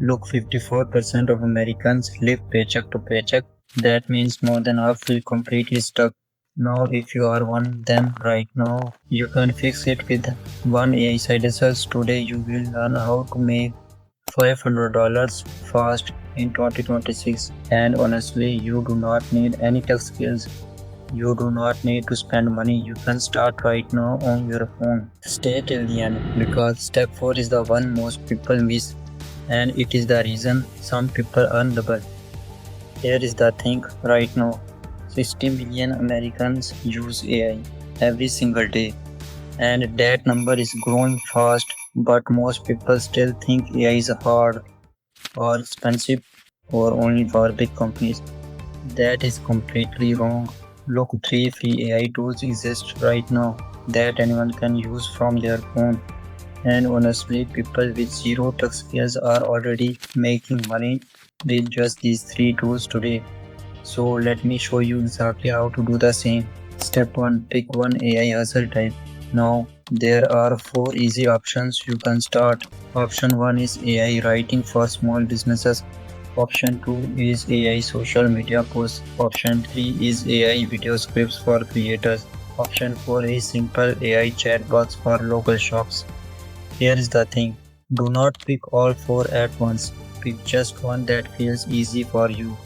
Look, 54% of Americans live paycheck to paycheck. That means more than half feel completely stuck. Now, if you are one of them right now, you can fix it with one AI side hustle. Today, you will learn how to make $500 fast in 2026. And honestly, you do not need any tech skills. You do not need to spend money. You can start right now on your phone. Stay till the end because step 4 is the one most people miss, and it is the reason some people earn double. Here is the thing right now, 60 million Americans use AI every single day, and that number is growing fast. But most people still think AI is hard or expensive or only for big companies. That is completely wrong. Look, 3 free AI tools exist right now that anyone can use from their phone. And honestly, people with zero tech skills are already making money with just these 3 tools today. So let me show you exactly how to do the same. Step 1. Pick one AI hustle type. Now, there are 4 easy options you can start. Option 1 is AI writing for small businesses. Option 2 is AI social media posts. Option 3 is AI video scripts for creators. Option 4 is simple AI chatbots for local shops. Here is the thing, do not pick all 4 at once. Pick just one that feels easy for you.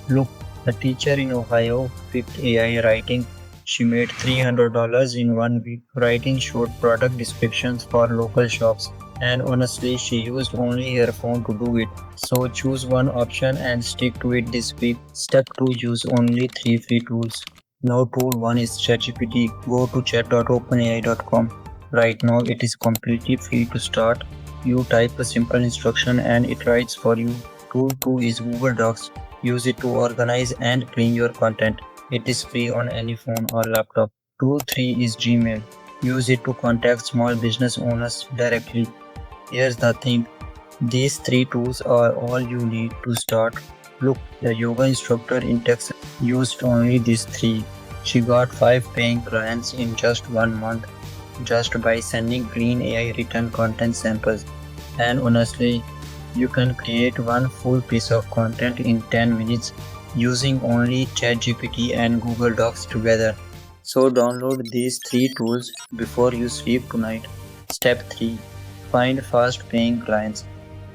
Look, a teacher in Ohio picked AI writing. She made $300 in 1 week writing short product descriptions for local shops. And honestly, she used only her phone to do it. So choose one option and stick to it this week. Step 2, use only 3 free tools. Now tool 1 is ChatGPT. Go to chat.openai.com. Right now it is completely free to start. You type a simple instruction and it writes for you. Tool 2 is Google Docs. Use it to organize and clean your content. It is free on any phone or laptop. Tool 3 is Gmail. Use it to contact small business owners directly. Here's the thing, these 3 tools are all you need to start. Look, the yoga instructor in Texas used only these 3. She got 5 paying clients in just 1 month just by sending clean AI written content samples. And honestly, you can create one full piece of content in 10 minutes using only ChatGPT and Google Docs together. So download these 3 tools before you sleep tonight. Step 3. Find fast paying clients.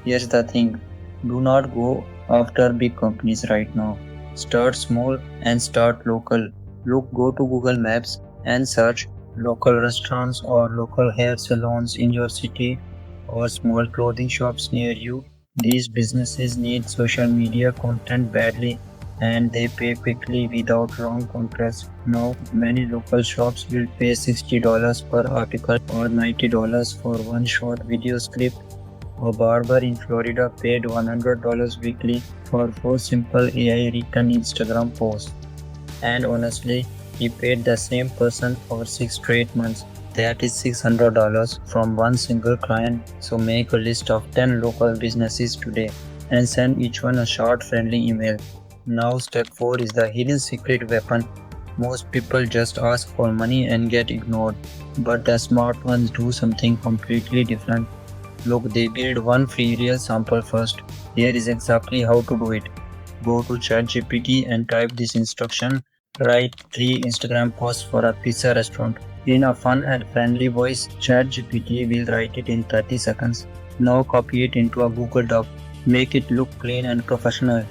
Here's the thing, do not go after big companies right now. Start small and start local. Look, go to Google Maps and search local restaurants or local hair salons in your city or small clothing shops near you. These businesses need social media content badly and they pay quickly without long contracts. Now, many local shops will pay $60 per article or $90 for one short video script. A barber in Florida paid $100 weekly for 4 simple AI written Instagram posts. And honestly, he paid the same person for 6 straight months. That is $600 from one single client. So make a list of 10 local businesses today and send each one a short friendly email. Now step 4 is the hidden secret weapon. Most people just ask for money and get ignored. But the smart ones do something completely different. Look, they build one free real sample first. Here is exactly how to do it. Go to ChatGPT and type this instruction. Write 3 Instagram posts for a pizza restaurant. In a fun and friendly voice, ChatGPT will write it in 30 seconds. Now copy it into a Google Doc. Make it look clean and professional.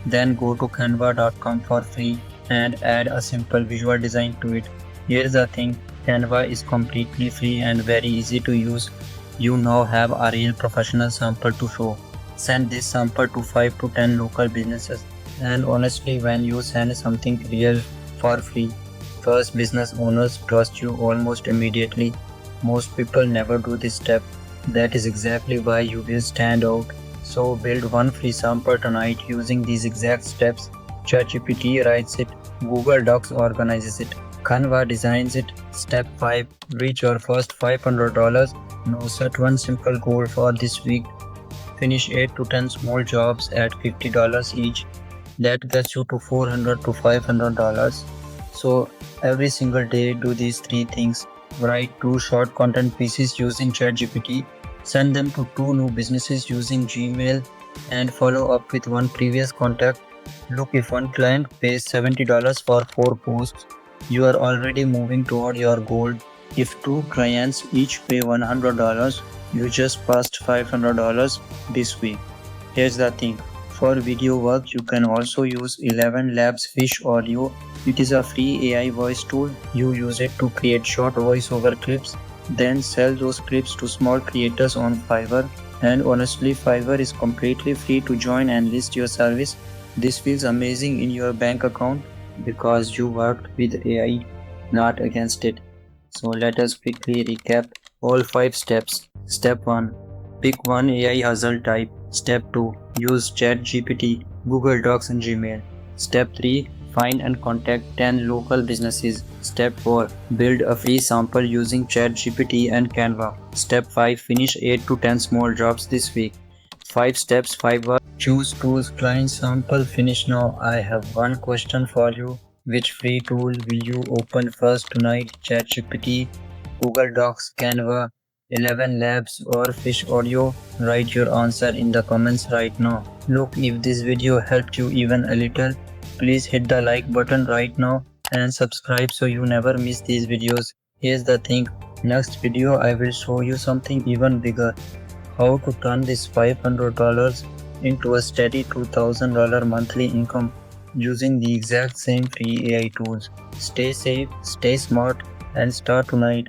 Then go to canva.com for free and add a simple visual design to it. Here's the thing, Canva is completely free and very easy to use. You now have a real professional sample to show. Send this sample to 5 to 10 local businesses. And honestly, when you send something real for free, first business owners trust you almost immediately. Most people never do this step. That is exactly why you will stand out. So build one free sample tonight using these exact steps. ChatGPT writes it, Google Docs organizes it, Canva designs it. Step 5. Reach your first $500. Now set one simple goal for this week. Finish 8 to 10 small jobs at $50 each. That gets you to $400 to $500. So every single day do these 3 things. Write 2 short content pieces using ChatGPT. Send them to 2 new businesses using Gmail and follow up with one previous contact. Look, if one client pays $70 for 4 posts, you are already moving toward your goal. If two clients each pay $100, you just passed $500 this week. Here's the thing. For video work, you can also use 11 Labs Fish Audio. It is a free AI voice tool. You use it to create short voiceover clips, then sell those clips to small creators on Fiverr. And honestly, Fiverr is completely free to join and list your service. This feels amazing in your bank account because you worked with AI, not against it. So let us quickly recap all 5 steps. Step 1. Pick one AI hustle type. Step 2. Use ChatGPT, Google Docs and Gmail. Step 3. Find and contact 10 local businesses. Step 4. Build a free sample using ChatGPT and Canva. Step 5. Finish 8 to 10 small jobs this week. 5 steps, 5 words. Choose tools, client sample, finish now. I have one question for you. Which free tool will you open first tonight? ChatGPT, Google Docs, Canva, 11 Labs or Fish Audio? Write your answer in the comments right now. Look, if this video helped you even a little, please hit the like button right now and subscribe so you never miss these videos. Here's the thing, next video I will show you something even bigger. How to turn this $500 into a steady $2,000 monthly income using the exact same free AI tools. Stay safe, stay smart, and start tonight.